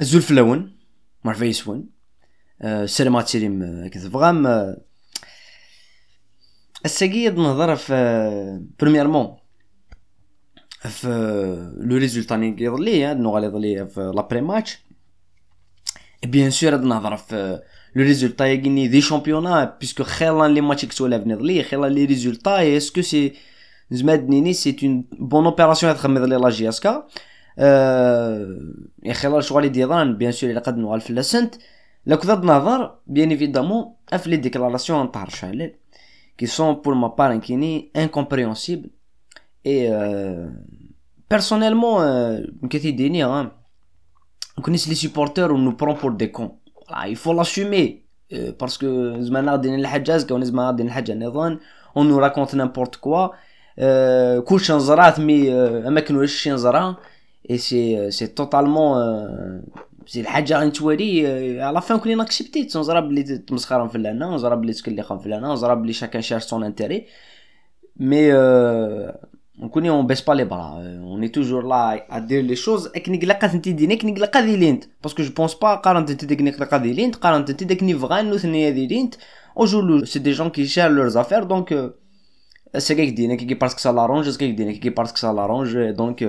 الزول فلون معرفة يسون السلام تسليم كذا فغام الساقيد نهضر في بريميرمون في لو ريزولتا اللي يضلي نو غادي يضلي في لابري ماتش بيان سور هاد نهضر في لو ريزولتا يغني دي شامبيونا بيسكو خيرا لي ماتش كسولا فنضلي خيرا لي ريزولتا اسكو سي زمادنيني سي اون بون اوبيراسيون تخمض لي لا جي اس كا يا خلال شغالي ديالان بيان سور الا قد نوال في لاسنت لا كذا نهضر بيان ايفيدامون اف لي ديكلاراسيون تاع الرشالل qui sont pour ma part inquiétés, incompréhensibles et personnellement كثير ديني on connaît les supporters on nous prend pour des cons il faut l'assumer parce que زمان غاديين الحجاز كون زمان غاديين الحاجه نظام on nous raconte n'importe quoi كلشي نزرات مي ما كانوش شي نزرا et c'est totalement سي الحاجه غنتوالي على فين كلنا اكسبتيت نزرا بلي تمسخرا في لهنا نزرا بلي تكلخا في لهنا نزرا بلي شاكان شير سون انتري مي on connaît on baisse pas les bras on est toujours là à dire les choses اكنيك لقات انت دينك نيك لقا دي لينت باسكو جو بونس با قارنت انت ديك لقا دي لينت قارنت انت ديك نيفغان نو ثنيه دي لينت اجولو سي دي جون كي شير لورز افير دونك سي كيك دينك كي باسكو سا لارونج سي كيك دينك كي باسكو سا لارونج دونك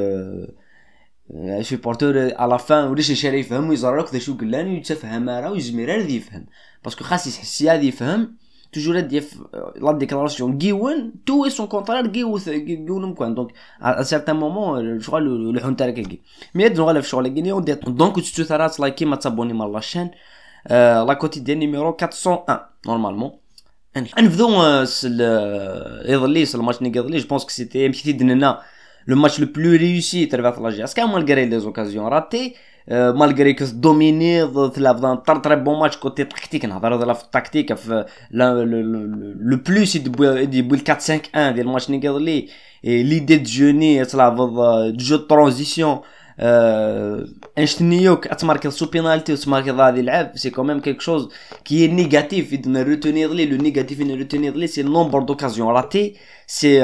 السيبورتور على فان وليش نشري يفهم ويزرك ذا شو قلان يتفهم راه ويزمر راه يفهم باسكو خاص يحس هذا يفهم توجور ديف لا ديكلاراسيون غيون تو اي سون كونترير غيون كون دونك ا سيرتان مومون شغل لو حنت راكي مي هاد نغلا في شغل غيني دونك تو ثرات لايكي ما تابوني مال لاشين لا كوتيديان نيميرو 401 نورمالمون نبداو يضلي الماتش ني يضلي جو بونس كو سيتي مشيتي دنا le match le plus réussi تربح la GSK malgré les occasions ratées malgré que dominé dans un très bon match côté tactique نهضر على في التكتيك في le plus يدبو 4-5-1 ديال الماتش نيغالي l'idée de jeûner تلعب جو ترانزيسيون انشتنيوك اتماركي سو بينالتي وتماركي هذه اللعب سي كوميم كيك شوز كي نيجاتيف يدنا روتونير لي لو نيجاتيف ان روتونير لي سي نومبر دوكازيون راتي سي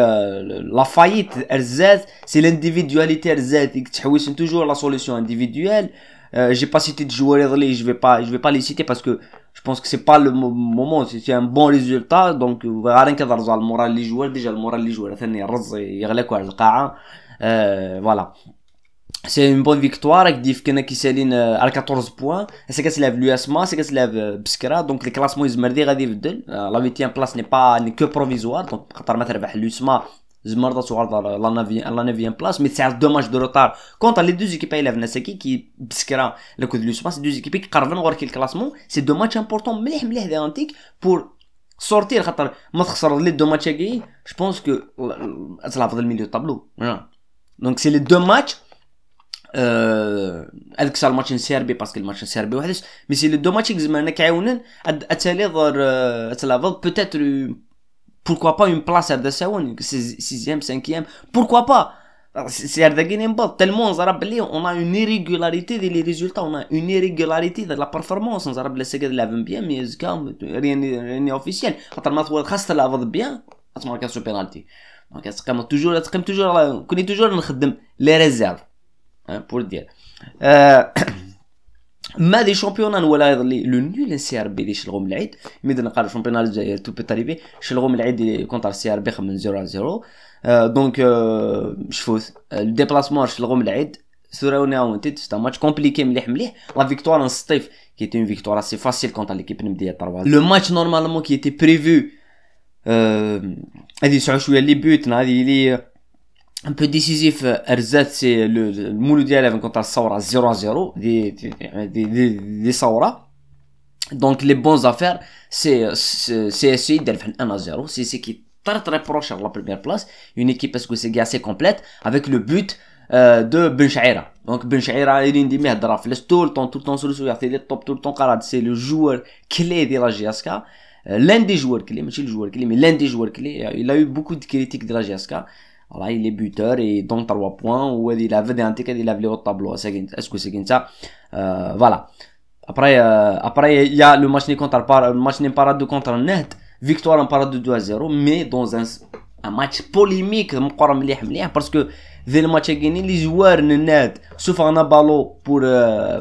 لا فايت ارزات سي لانديفيدواليتي ارزات تحويس توجور لا سوليسيون انديفيدوال j'ai pas cité de joueurs je vais pas les citer parce que je pense que c'est pas le moment c'est un bon résultat donc غادي كنهضروا على المورال لي جوار ديجا المورال لي جوار ثاني الرز يغلقوا على القاعه voilà c'est une bonne victoire avec Div Kena qui s'aligne à 14 points c'est que se lève l'USMA c'est que se lève Biskra donc les classements يزمردي غادي يبدل la 8e place n'est que provisoire donc خاطر ما تربح l'USMA زمرضه صغار la 9e place mais c'est 2 matchs de retard contre les deux équipes élèves Nasaki qui Biskra le coup de l'USMA c'est deux équipes qui قربوا نوركي الكلاسمون c'est 2 matchs importants مليح ديانتيك pour sortir خاطر ما تخسر لي 2 matchs كي je pense que تلعب في الميليو طابلو donc c'est les 2 matchs هذاك صار الماتش السيربي باسكو الماتش السيربي وحدش مي سي لي دو ماتش زعما كيعاونن اتالي ضر تلافل بوتيتر pourquoi pas une place à Dassaoun 6e 5e pourquoi pas c'est à gagner n'importe tellement on a une irrégularité des résultats on a une irrégularité de la performance on a blessé que la bien mais rien n'est officiel خاطر ما تقول خاص تلعب bien تمارك سو بينالتي دونك تقام toujours كوني toujours نخدم لي ريزيرف pour dire ما دي شامبيون ولا يضلي لو نول السي ار بي دي شلغوم العيد ميدنا قال الشامبيون الجزائر تو بيتاريبي شلغوم العيد كونتر السي ار بي 5-0 دونك شفوت الديبلاسمون شلغوم العيد ثراونا وانت ستا ماتش كومبليكي مليح لا فيكتوار نصطيف كي تي اون فيكتوار اسي فاسيل كونتر ليكيب نمديه 3 لو ماتش نورمالمون كي تي بريفو هذه سعو شويه لي بوتنا هذه لي un peu décisif Erzat c'est le moulou ديالها contre Saoura 0-0 des Saoura donc les bonnes affaires c'est essayer de faire 1-0 c'est qui est très proche à la première place une équipe parce que c'est assez complète avec le but de Ben Chaira donc Ben Chaira il dit mais draf laisse tout le temps sur le sous il est top tout le temps Karad c'est le joueur clé de la GSK l'un des joueurs clés mais le joueur clé mais l'un des joueurs clés il a eu beaucoup de critiques de la GSK voilà il est buteur et donc 3 points ou il avait des antiques il avait au tableau est-ce que c'est comme ça voilà après il y a le match n'est pas de contre net victoire en parade de 2-0 mais dans un match polémique مقارن مليح parce que ذي الماتش كاينين لي جوار ناد سوف انا بالو بور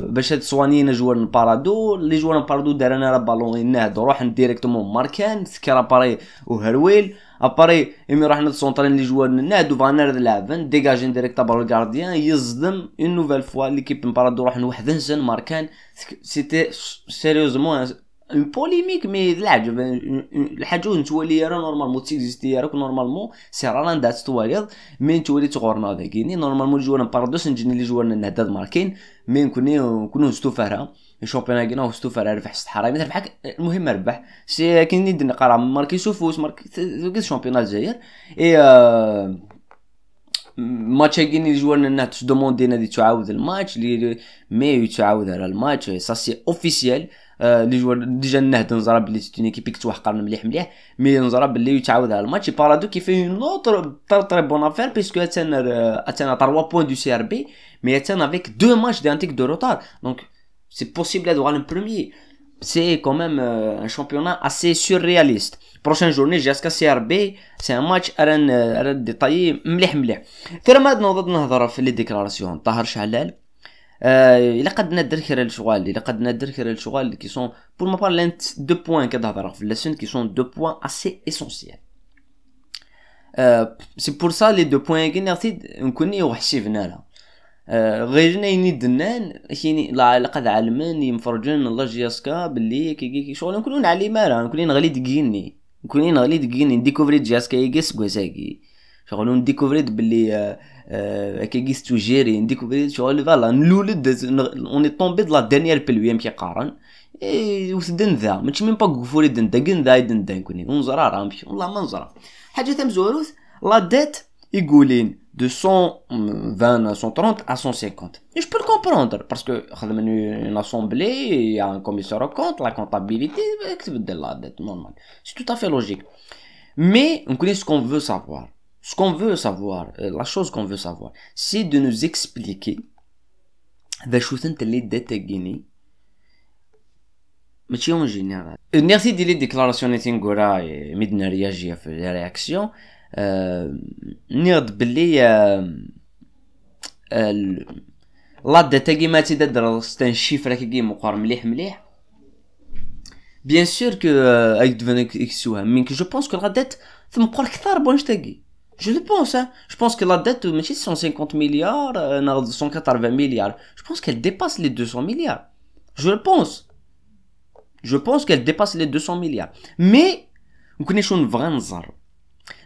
باش هاد صوانينا جوار نبارادو لي جوار نبارادو دار انا بالون ناد روح ديريكتومون ماركان سكر اباري وهرويل اباري امي راح نسونطرين لي جوار ناد وفانر لعبن ديجاجين ديريكت بالو الغارديان يصدم اون نوفيل فوا ليكيب نبارادو راح نوحدن سن ماركان سيتي سيريوزمون اون بوليميك مي العجب الحاجه نتولي راه نورمالمون تيزيستي راك نورمالمون سي راه ندات تواليض مي نتولي تغورنا داكيني نورمالمون الجوار بارادوس نجيني لي جوار نهداد ماركين مي نكونو ستوفرها الشامبيون كينا ستوفر ربح ست حرايم ربحك المهم ربح سي كاين ندير قرا ماركي سوفوس ماركي الشامبيون الجزائر اي ماتش كاين لي جوار نات دوموندينا دي تعاود الماتش لي مي تعاود على الماتش سا سي اوفيسيال لي جوار ديجا نهد نزرا بلي توني كي بيك توحقر مليح مي نزرا بلي يتعاود على الماتش بارادو كي في نوتر تري بون افير بيسكو اتانا 3 بوين دو سي ار بي مي اتانا افيك 2 ماتش دانتيك دو روتار دونك سي بوسيبل d'avoir le premier c'est quand même un championnat assez surréaliste prochaine journée jusqu'à CRB c'est un match ارن ديطاي مليح ثم نوض نهضر في لي ديكلاراسيون طاهر شعلال الا قد ندير خير الشغل كي سون pour ma part لانت دو بوين كتهضر في اللسون كي سون دو بوين assez essentiel c'est pour ça les deux points كي نعطي نكوني وحشي فينا غيرنا يدنان كاين لا قد علمن يمفرجن الله جياسكا باللي كي شغل نكونوا نعلي مالا نكونين غالي دقيني نديكوفري جياسكا يقيس كويساكي شغل نديكوفري باللي كيقيس توجيري نديكوفري شغل فوالا نولد اوني طومبي د لا دانيير بلويام كي قارن وثدن ذا ماشي ميم با غفوري دن داكن ذا يدن كوني ونزرا راه مشي والله ما نزرا حاجه تم زوروث لا ديت يقولين de 120 à 130 à 150. Et je peux le comprendre parce que une assemblée, il y a un commissaire au compte, la comptabilité, la dette normale. C'est tout à fait logique. Mais on connaît ce qu'on veut savoir. Ce qu'on veut savoir, la chose qu'on veut savoir, c'est de nous expliquer des choses les dettes guinées. ماشي اون جينيرال نيرسي دي لي ديكلاراسيون تينغورا ميدنا رياجيه في لي رياكسيون نيض باللي لا داتا كيما تيدار ستان شيفر كي مقار مليح بيان سور كو اي دفنك اكسوها مين جو بونس كو لا دات تمقر اكثر بونش تاكي جو بونس كو لا دات ماشي 150 مليار نا 180 مليار جو بونس كال ديباس لي 200 مليار je pense qu'elle dépasse les 200 milliards mais on connaît شو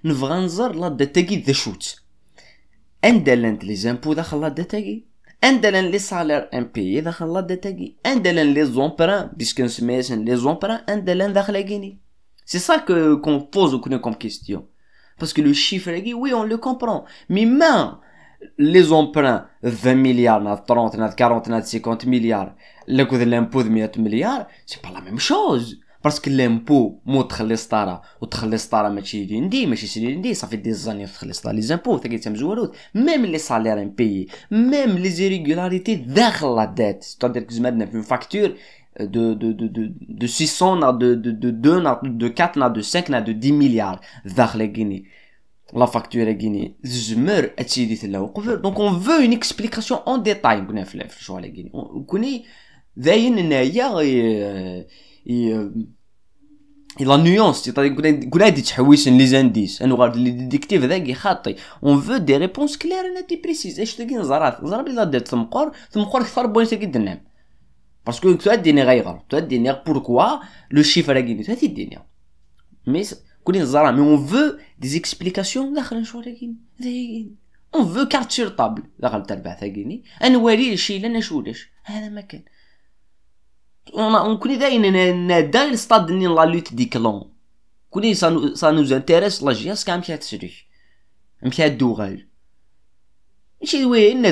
نبغى نزر لا داتاكي ذا شوت اندلنت لي زامبو داخل لا داتاكي اندلن لي سالير ام بي داخل لا داتاكي اندلن لي زومبران بيسكو نسميسن لي زومبران اندلن داخل كيني c'est ça que qu'on pose comme question parce que le chiffre là oui on le comprend mais même les emprunts 20 milliards 30 40 50 milliards le coût de l'impôt de 100 milliards c'est pas la même chose parce que l'impôt مو تخلي سطاره وتخلي سطاره ماشي يدي ماشي سيدي يدي صافي دي زاني تخلي سطاره لي زامبو تاكي تمزورود ميم لي سالير ام بي ميم لي زيريغولاريتي داخل لا ديت c'est-à-dire que زعما في فاكتور de 600 de 4 de 5 de 10 milliards داخل كيني la facture كيني زمر اتسيدي تلا وقف دونك on veut une explication en détail كنا في الشغل كيني كوني ذاين انايا la nuance كنا دي تحويسن لي زانديس انو غير لي ديتيكتيف ذاك خاطي on veut des réponses claires et précises اش تلقي نزرات بلا دات تمقر اكثر بوينت كي درنا باسكو توديني غير توديني pourquoi le chiffre كاين توديني مي كوني نزرا مي on veut des explications داخل شو كاين on veut carte sur table داخل تربح ثاقيني انوالي شي لنا شودش هذا ما كان كوني داين داير ستاد ني لا لوت دي كلون كوني سا نوز انتريس لا جياس كام مشات تسري مشات دوغال ماشي وين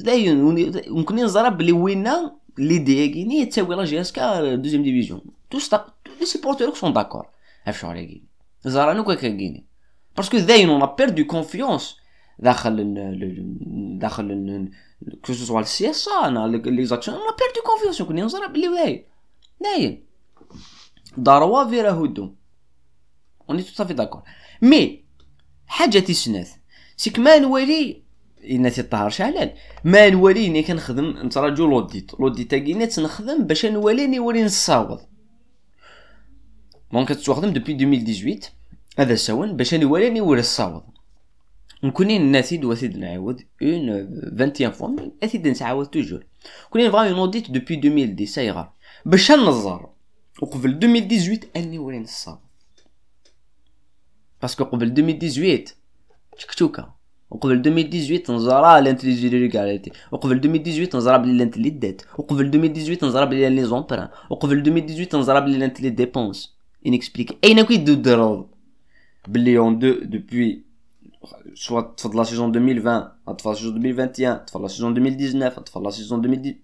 داين كوني نزرا بلي وينا لي ديغيني تساوي لا جياس كا دوزيام ديفيزيون تو ستا لي سيبورتور سون داكور عرف شو عليكي زرا نو كاكيني باسكو داين اون ا بيردو كونفيونس داخل que ce soit le CSA les actions on a perdu confiance كوني نزرا بلي داين ضروا فيرا هدوم on est tout à fait d'accord mais حاجه تسناث سي كما نولي الناس يطهر شعلان ما نوليني كنخدم نتراجو لوديت كاينات تنخدم باش نولي نصاوب دونك كتخدم دوبي 2018 هذا سون باش نولي نصاوب نكونين الناس دواسيد نعاود اون 21 فوا اسيد نتعاود توجور كونين فغا اون اوديت دوبي 2010 سايغا باش نزر وقبل 2018 اني ولي نصاوب باسكو قبل 2018 تشكتوكا وقبل 2018 نزرا لانتيليجيريكاليتي وقبل 2018 نزرا بلي لانتلي ديت وقبل 2018 نزرا بلي لي زومبران وقبل 2018 نزرا بلي لانتلي ديبونس انكسبليك اين كي دو بلي اون دو دوبوي سوا تفضل لا سيزون 2020 تفضل لا سيزون 2021 تفضل لا سيزون 2019 تفضل لا سيزون 2010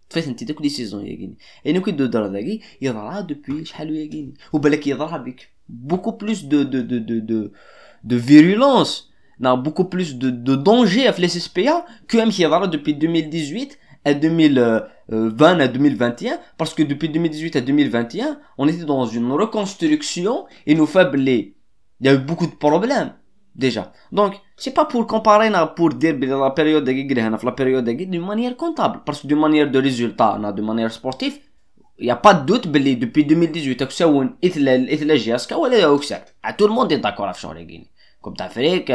فايت انت داك لي سيزون ياكيني اين كي دو داكي يضرا دوبوي شحال ياكيني وبالك يضرا بك beaucoup plus de virulence, beaucoup plus de danger à les SPA que même qui est depuis 2018 à 2020 à 2021 parce que depuis 2018 à 2021 on était dans une reconstruction et nous faiblés. Il y a eu beaucoup de problèmes déjà. Donc c'est pas pour comparer pour dire la période de la période d'une manière comptable parce que d'une manière de résultat, de manière sportive. Il n'y a pas de doute que depuis 2018 كساون إثل جياسكا ولا يوكسر. Tout le monde est d'accord avec ça, les Guinéens. Comme d'Afrique,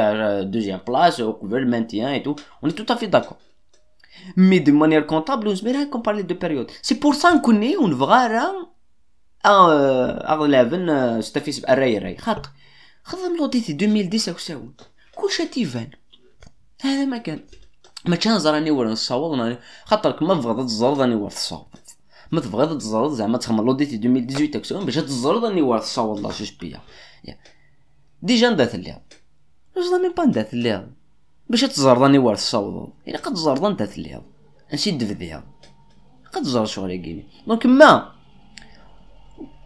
deuxième place, au couvert, maintien et tout. On est tout à fait d'accord. Mais de manière comptable, on se met qu'on parle de période. C'est pour ça qu'on est, on verra, أغلبنا استفيد بالرأي خاطر خدم لوديتي 2010 كساون. كل شيء تيفان. هذا ما كان. ما كان زراني ولا نصور خاطرك ما بغض الزرد راني ورا الصواب. ما تبغي تزرد زعما تخمم لوديتي 2018 تاكسون باش تزرد راني ورا الصواب الله شوش بيا ديجا ندات الليل واش لا ميم با ندات الليل باش تزرد راني ورا الصواب الا قد تزرد ندات الليل نسيت دفديها قد تزرد شغل يجيني دونك ما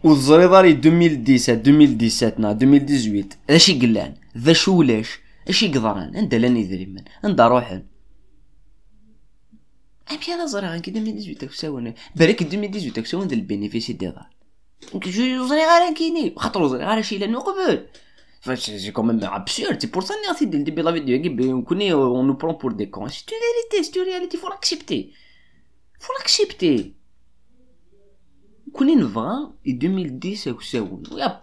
والزريضاري 2010 2017 نا 2018 اشي قلان ذا شولاش اشي قدران عند لاني ذريمن عند روحن أبي أنا زرع عن كده 2018 تكسون بريك 2018 تكسون ذا البينيفيسي ديالها جو زرع عن كيني خاطر زرع على شي لأنه قبل فاش سي كوميم ابسورد سي بور سا ني ديال ديبي لا فيديو كي كوني اون نو برون بور دي كون سي اون فيريتي سي اون رياليتي فو لاكسبتي كوني نفغا 2010 تكسون يا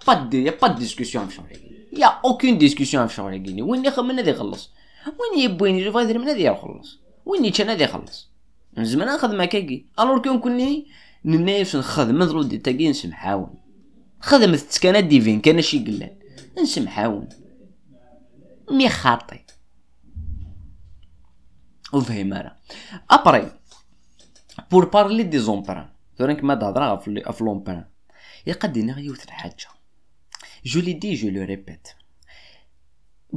با دو ديسكوسيون في شغل يا اوكين ديسكوسيون في شغل وين يخمن هذا يخلص وين يبوين يجي فايدر من هذا يخلص وين يتشان هذا يخلص من زمان نخدم هكاكي الور كون كوني ننافس نخدم نضرب دي تاكي نسمحاون خدمت تسكانات ديفين كان شي قلال نسمحاون مي خاطي وفهم انا ابري بور بارلي دي زومبران دونك ما تهضر في لومبران يقد نغيوث الحاجه جو لي دي جو لو ريبيت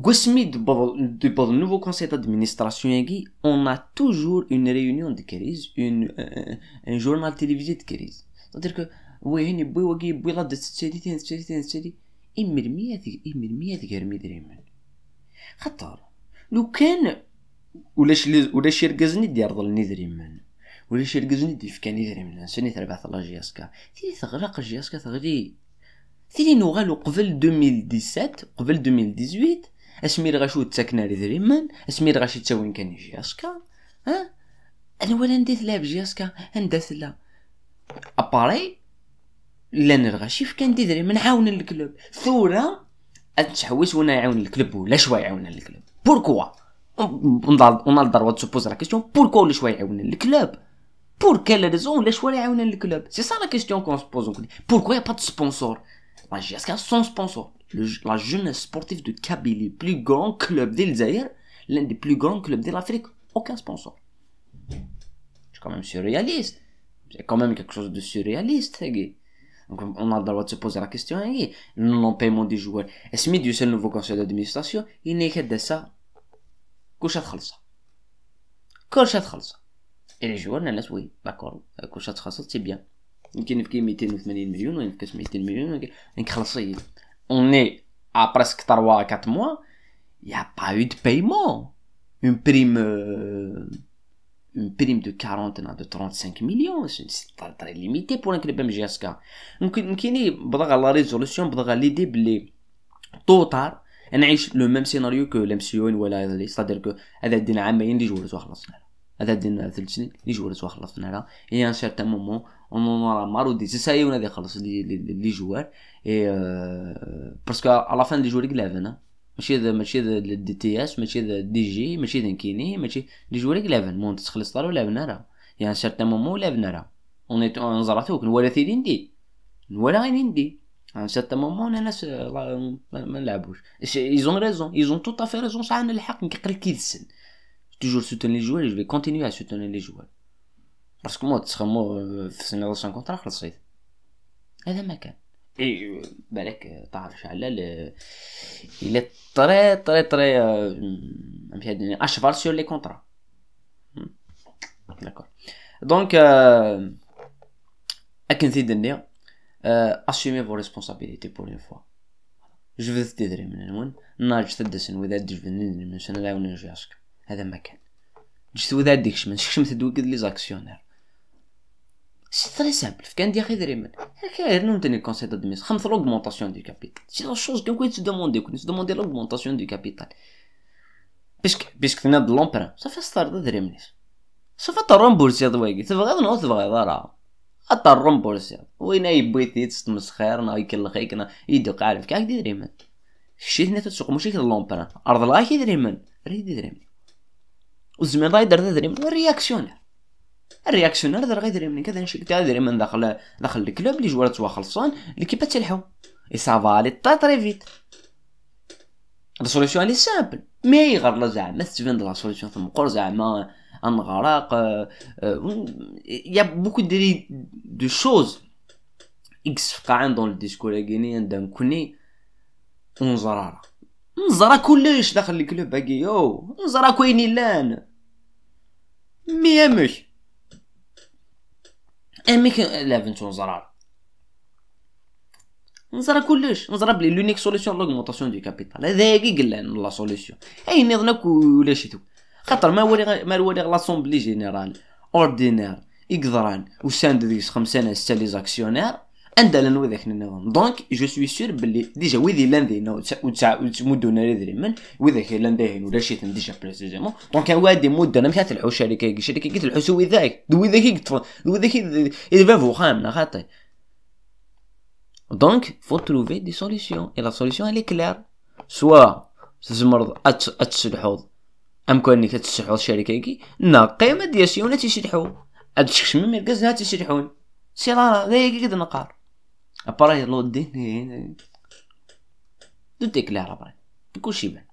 Gosmi de le nouveau conseil d'administration, on a toujours une réunion de crise, un journal télévisé de crise. C'est-à-dire que, oui, il y a des séries, إمرمية غير دريمن خطر لو كان ولاش يرقزني ديال ظلني دريمن ولاش يرقزني دي فكاني دريمن سني تربح الله جياسكا تيلي تغرق جياسكا تغري تيلي نوغالو قبل 2017 قبل 2018 اسمير غاشو تساكنا دريمن اسمير غاشي تساوين كان جياسكا ها انا ولا نديت لعب جياسكا ندات لا اباري لا نرغاشي فكان ديدري من عاون الكلوب ثورة اتحوس وانا يعاون الكلوب ولا شويه يعاون الكلوب بوركوا اون الضربه تسبوز لا كيسيون بوركوا ولا شويه يعاون الكلوب بور كال ريزون ولا شويه يعاون الكلوب سي سا لا كيسيون كون سبوز بوركوا يا با دو سبونسور لا جياسكا سون سبونسور لا جون سبورتيف دو كابيلي بلو غران كلوب ديال الجزائر l'un des plus grands clubs de l'Afrique aucun sponsor c'est quand même surréaliste c'est quand même quelque chose de surréaliste donc on a le droit de se poser la question non paiement des joueurs est-ce que du seul nouveau conseil d'administration il n'est que de ça كلشي تخلص et les joueurs الناس وي داكور كلشي تخلص سي بيان يمكن في 280 مليون وين في 200 مليون نخلصي on est à presque 3-4 mois il y a pas eu de paiement une prime de 40 de 35 millions c'est très limité pour un club MGSK ممكن بضغ على ريزولوسيون بضغ على ليدي بلي توتال انا نعيش لو ميم سيناريو كو لمسيون ولا لي صادير كو هذا دينا عامين اللي جولت وخلصنا، هذا دينا 3 سنين اللي جولت وخلصنا لا اي ان سيرتان مومون اون راه مارو دي ساي ولا دي خلص لي جوار اي باسكو على فان دي جوري كلافن ماشي دي تي اس ماشي دي جي ماشي دنكيني ماشي دي جوري كلافن مون تخلص طار ولا بنارا يا ان سيرتان مومون ولا بنارا اون نزراتوك ولا ثيرين دي ولا غير ندي ان سيرتان مومون الناس ما نلعبوش ايزون ريزون ايزون تو افي ريزون صح عندنا الحق نقرا كي السن toujours soutenir les joueurs et je vais continuer à soutenir les joueurs parce que moi تسخمو في سيناريو كونترا خلصيت هذا ما كان اي بالك تعرف على il est très مشي à cheval sur les contrats d'accord donc اكن زيد النية assumer vos responsabilités pour une fois je veux تدري من وين ناج تدسن واذا تجبني من سنه لا ونجاسك هذا ما كان جيت وذا ديكش من شمت دوك لي زاكسيونير سي تري سامبل كان دي خير من هكا نون تاني كونسيت دميس خمس l'augmentation du capital c'est la chose qu'on peut se demander l'augmentation du capital puisque تنا de l'emprunt ça fait start دري منيس سوف ترمبورسي دواقي تبغى نو تبغى راه الرمبورسي وين يبغي تستمسخير نا يكل خيكنا يدق عارف كاع ديري من شتي هنا تسوق ماشي لومبران ارض لا كيدري من ريدي دري من وزميل رايدر دري من الرياكسيونير دار غير دري من كذا نشي تاع دري من داخل الكلوب اللي جوار توا خلصان ليكيب تلحو اي سافا لي تري فيت لا سوليسيون لي سامبل مي غير لا زعما تبان لا سوليسيون ثم قر زعما انغراق يا بوكو دو شوز اكس قاعد دون الديسكور غينيان دان كوني نزرا كلش داخل الكلوب باقي يو نزرا كويني لان ميامش اميك لافنتو نزرا كلش نزرا بلي لونيك سوليسيون لاغمونطاسيون دو كابيتال هذا كي قلنا لا سوليسيون اي نظنك ولا شيتو خاطر ما ولي لاسومبلي جينيرال اوردينير يقدران وساند ديس 5 سنه 6 لي زاكسيونير عندنا نوذاك النظام دونك جو سوي سور بلي ديجا ويدي لاندينا وتمدونا لي من وذاك لاندين ولا شيت ديجا بريسيزمون دونك وادي مدنا مشات الحو شركه قلت الحو سوي ذاك وذاك يفافو خامنا خاطي دونك فو تروفي دي سوليسيون اي لا سوليسيون لي كلير سوا تزمرض اتسلحوض امكانك تسلحوض شركه كي ناقي ما دياسيون تيسلحو اتشكش من مركزها تيسلحون سي لا ذاك قد نقار ابراي لو دين دوتي كلير ابراي كلشي بان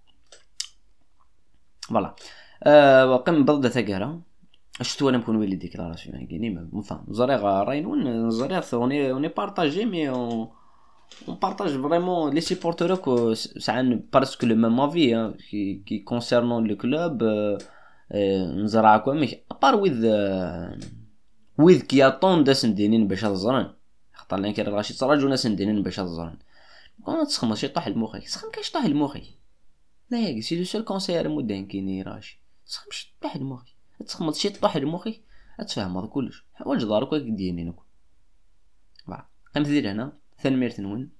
فوالا وقم بضده ثقيله شفتو انا نكون ولي ديكلاراسيون كاينين ما فهم زريغ راينون زريغ اوني بارطاجي مي اون بارطاج فريمون لي سيبورتور ساعات بارسكو لو ميم افي كي كونسيرنون لو كلوب نزرع كو مي ابار ويذ كي اطون دا سندينين باش تزرن خاطر لين كير راشي تراجونا سندينين باش تزرن كون تسخم شي طاح المخي تسخم كاش طاح المخي لا يا سي لو سول كونسير مودين كيني راشي تسخم شي طاح المخي تسخم شي طاح المخي تفهم هذا كلش حوايج دارك ديالي نكون فوالا قيمت ديال هنا ثاني ميرت نون